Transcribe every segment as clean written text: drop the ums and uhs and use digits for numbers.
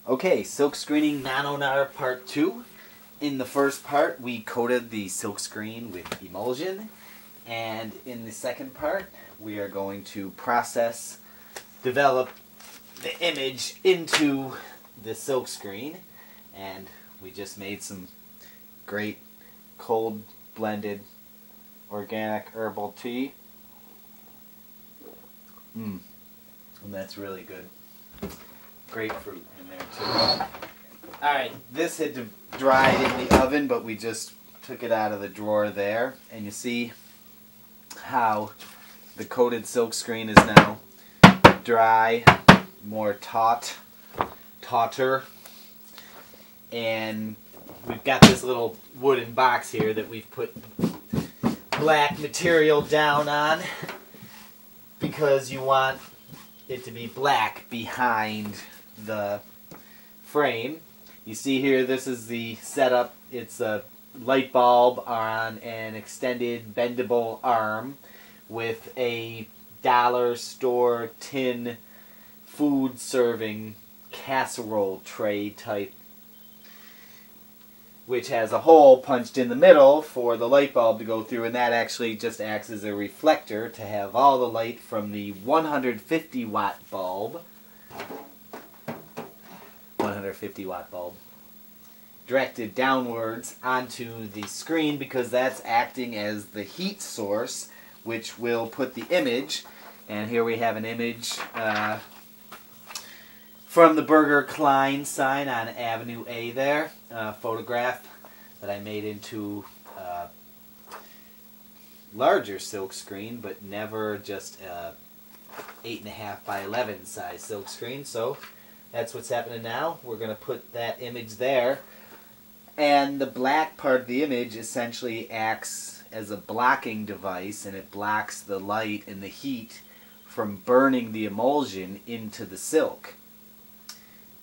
Okay, silk screening nanonar part 2. In the first part, we coated the silk screen with emulsion, and in the second part, we are going to develop the image into the silk screen, and we just made some great cold blended organic herbal tea. And that's really good. Grapefruit in there too. Alright, this had dried in the oven, but we just took it out of the drawer there, and you see how the coated silk screen is now dry, more tauter, and we've got this little wooden box here that we've put black material down on because you want it to be black behind the frame. You see here, this is the setup. It's a light bulb on an extended bendable arm with a dollar store tin food serving casserole tray type, which has a hole punched in the middle for the light bulb to go through, and that actually just acts as a reflector to have all the light from the 150 watt bulb, directed downwards onto the screen, because that's acting as the heat source which will put the image, and here we have an image from the Burger Klein sign on Avenue A there, a photograph that I made into a larger silk screen, but never just a 8.5 by 11 size silk screen. So that's what's happening now. We're going to put that image there, and the black part of the image essentially acts as a blocking device, and it blocks the light and the heat from burning the emulsion into the silk.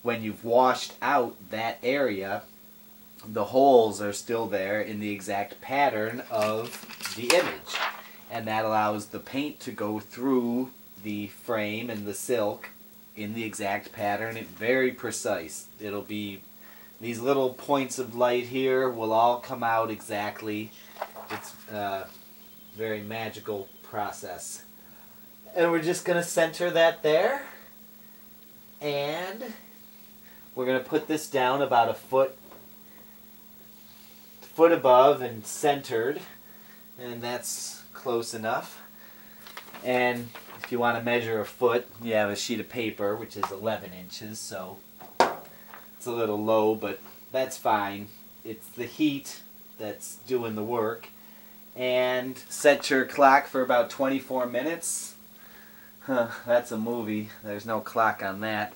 When you've washed out that area, the holes are still there in the exact pattern of the image, and that allows the paint to go through the frame and the silk in the exact pattern. It's very precise. It'll be, these little points of light here will all come out exactly. It's a very magical process. And we're just going to center that there, and we're going to put this down about a foot above and centered, and that's close enough. And if you want to measure a foot, you have a sheet of paper which is 11 inches, so it's a little low, but that's fine. It's the heat that's doing the work. And set your clock for about 24 minutes. That's a movie. There's no clock on that.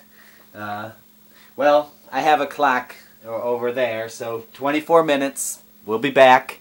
Well, I have a clock over there, so 24 minutes. We'll be back.